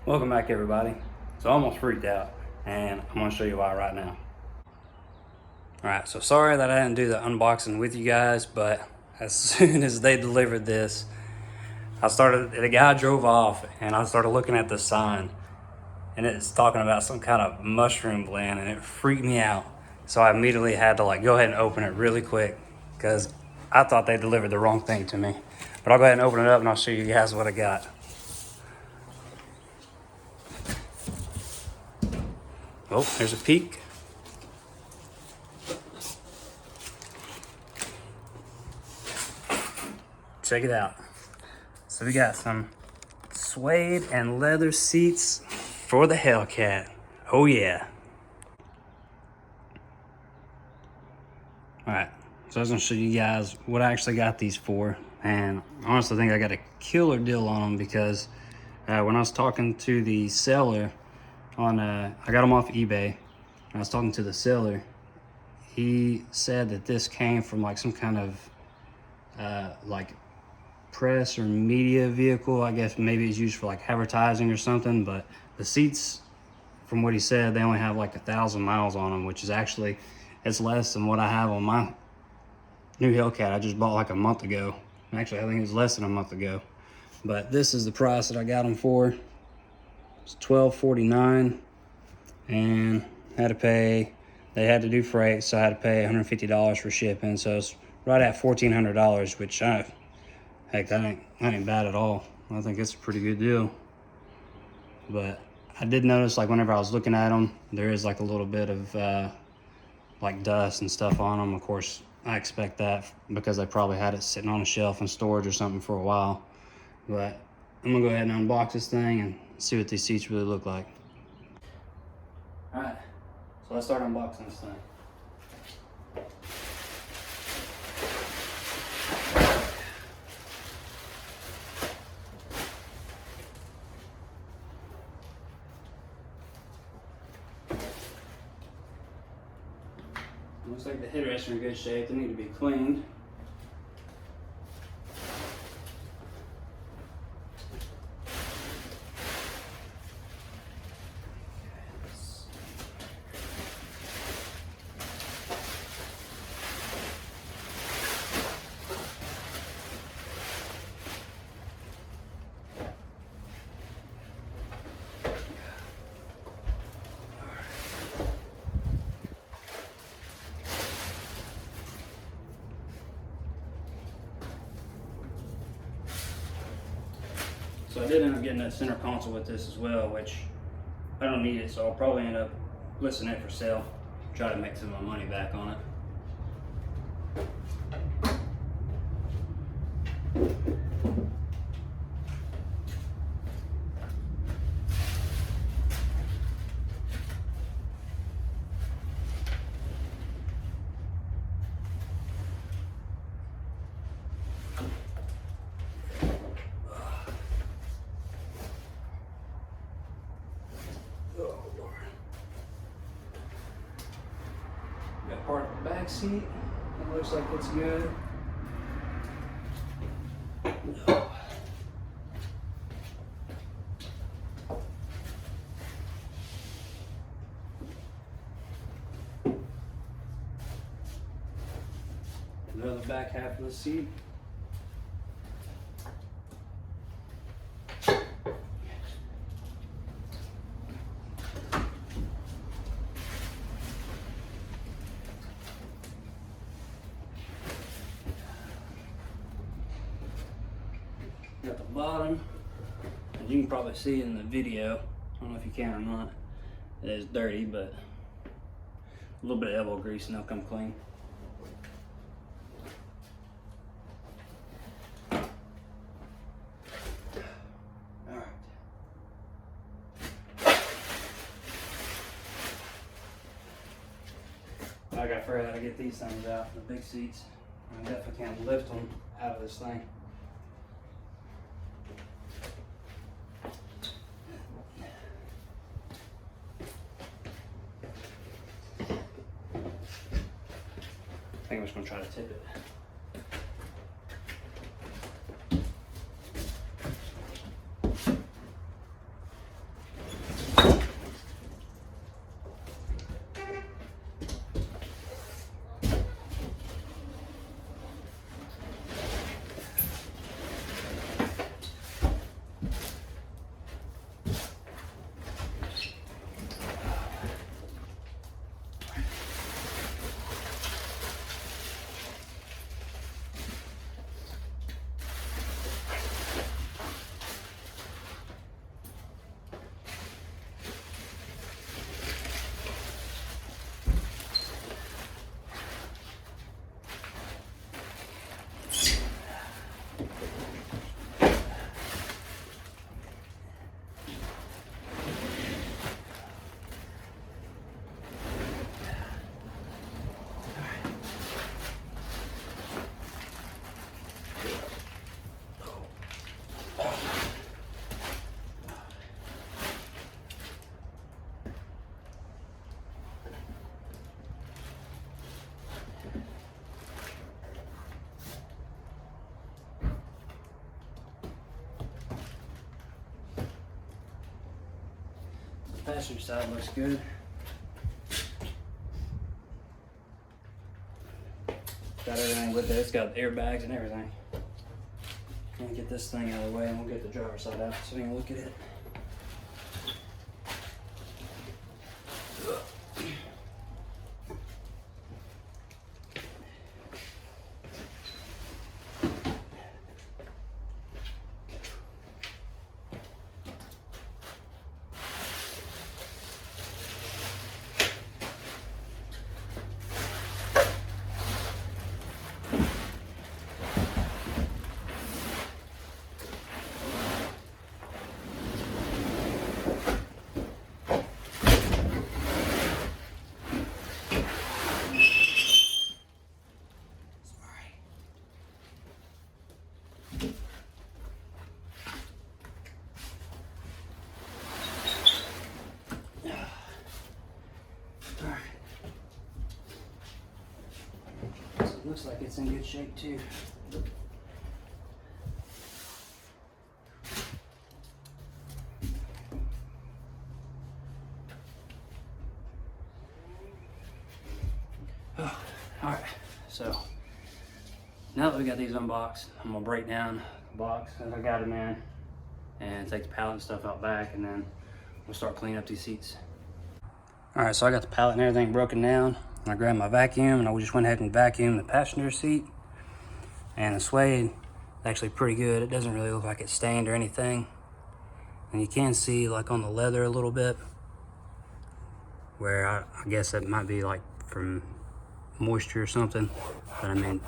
Welcome back, everybody. So I almost freaked out, and I'm gonna show you why right now. All right, so sorry that I didn't do the unboxing with you guys, but as soon as they delivered this, the guy drove off and I started looking at the sign, and it's talking about some kind of mushroom blend, and it freaked me out. So I immediately had to go ahead and open it really quick because I thought they delivered the wrong thing to me. But I'll go ahead and open it up and I'll show you guys what I got. Oh, there's a peek. Check it out. So we got some suede and leather seats for the Hellcat. Oh yeah. All right, so I was gonna show you guys what I actually got these for. And I honestly think I got a killer deal on them because when I was talking to the seller I got them off eBay. And I was talking to the seller. He said that this came from some kind of press or media vehicle. I guess maybe it's used for advertising or something, but the seats, from what he said, they only have 1,000 miles on them, which is actually, it's less than what I have on my new Hellcat I just bought a month ago. Actually, I think it was less than a month ago. But this is the price that I got them for. It's $12.49, and they had to do freight, so I had to pay $150 for shipping. So it's right at $1,400, which heck, that ain't bad at all. I think it's a pretty good deal. But I did notice, whenever I was looking at them, there is a little bit of dust and stuff on them. Of course, I expect that because they probably had it sitting on a shelf in storage or something for a while. But I'm gonna go ahead and unbox this thing and see what these seats really look like. All right, so let's start unboxing this thing. Looks like the headrests are in good shape. They need to be cleaned. So I did end up getting that center console with this as well, which I don't need it, so I'll probably end up listing it for sale. Try to make some of my money back on it. Got part of the back seat. It looks like it's good. Another back half of the seat. Got the bottom, and you can probably see in the video, I don't know if you can or not, it is dirty, but a little bit of elbow grease and they'll come clean. Alright. I gotta figure out how to get these things out, the big seats. I definitely can't lift them out of this thing. I think I'm just gonna try to tip it. Passenger side looks good. Got everything with it. It's got airbags and everything. Let me get this thing out of the way and we'll get the driver's side out so we can look at it. Looks like it's in good shape too. Oh, all right, so now that we got these unboxed, I'm gonna break down the box as I got them in and take the pallet and stuff out back, and then we'll start cleaning up these seats. All right, so I got the pallet and everything broken down. I grabbed my vacuum and I just went ahead and vacuumed the passenger seat. And the suede is actually pretty good. It doesn't really look like it's stained or anything. And you can see like on the leather a little bit where I guess that might be like from moisture or something. But I mean,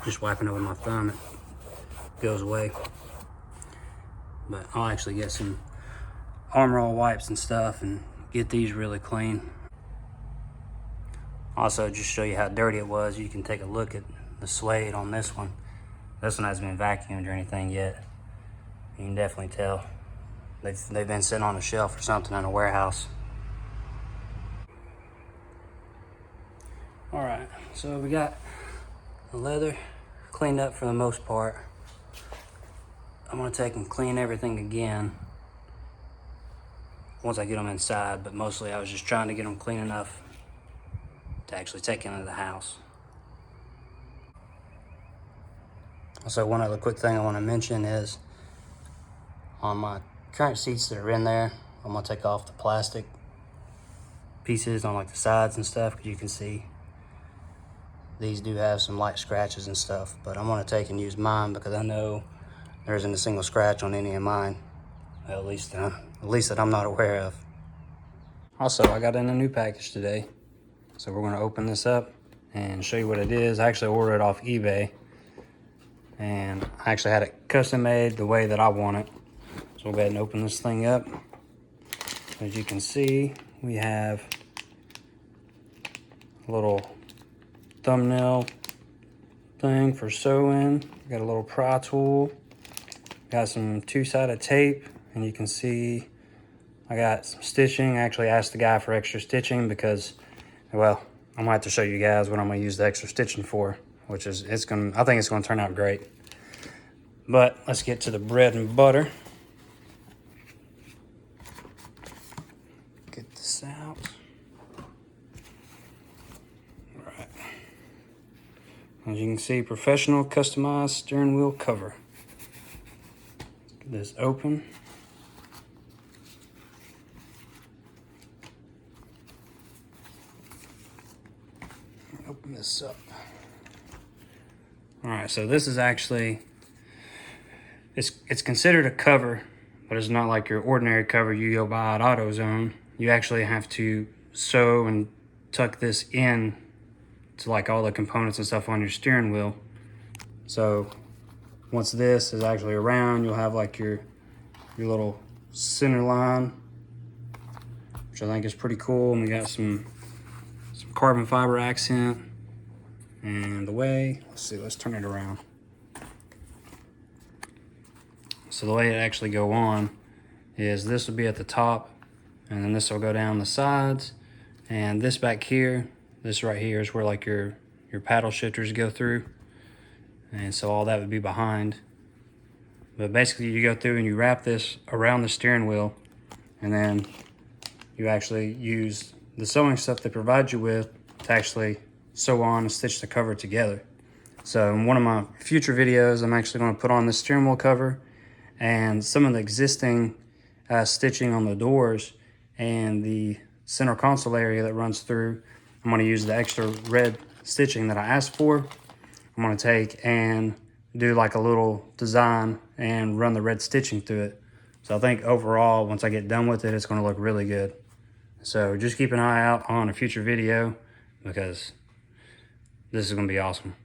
just wiping it with my thumb, it goes away. But I'll actually get some Armor All wipes and stuff and get these really clean. Also, just show you how dirty it was, you can take a look at the suede on this one. This one hasn't been vacuumed or anything yet. You can definitely tell. They've been sitting on a shelf or something in a warehouse. All right, so we got the leather cleaned up for the most part. I'm gonna take and clean everything again once I get them inside, but mostly I was just trying to get them clean enough to actually take into the house. Also, one other quick thing I want to mention is on my current seats that are in there, I'm gonna take off the plastic pieces on like the sides and stuff, because you can see these do have some light scratches and stuff, but I'm gonna take and use mine because I know there isn't a single scratch on any of mine, at least that I'm not aware of. Also, I got in a new package today. So we're gonna open this up and show you what it is. I actually ordered it off eBay and I actually had it custom made the way that I want it. So we'll go ahead and open this thing up. As you can see, we have a little thumbnail thing for sewing. Got a little pry tool. Got some two-sided tape, and you can see I got some stitching. I actually asked the guy for extra stitching because, well, I'm gonna have to show you guys what I'm gonna use the extra stitching for, which is, I think it's gonna turn out great. But let's get to the bread and butter. Get this out. All right. As you can see, professional customized steering wheel cover. Get this open. Open this up. All right, so this is actually, it's considered a cover, but it's not like your ordinary cover you go buy at AutoZone. You actually have to sew and tuck this in to like all the components and stuff on your steering wheel. So once this is actually around, you'll have like your little center line, which I think is pretty cool. And we got some carbon fiber accent. And the way, let's turn it around. So the way it actually go on is this will be at the top, and then this will go down the sides, and this back here, this right here is where like your paddle shifters go through, and so all that would be behind. But basically you go through and you wrap this around the steering wheel, and then you actually use the sewing stuff they provide you with to actually sew on and stitch the cover together. So in one of my future videos, I'm actually going to put on the steering wheel cover and some of the existing stitching on the doors and the center console area that runs through. I'm going to use the extra red stitching that I asked for. I'm going to take and do like a little design and run the red stitching through it. So I think overall, once I get done with it, it's going to look really good. So just keep an eye out on a future video because this is going to be awesome.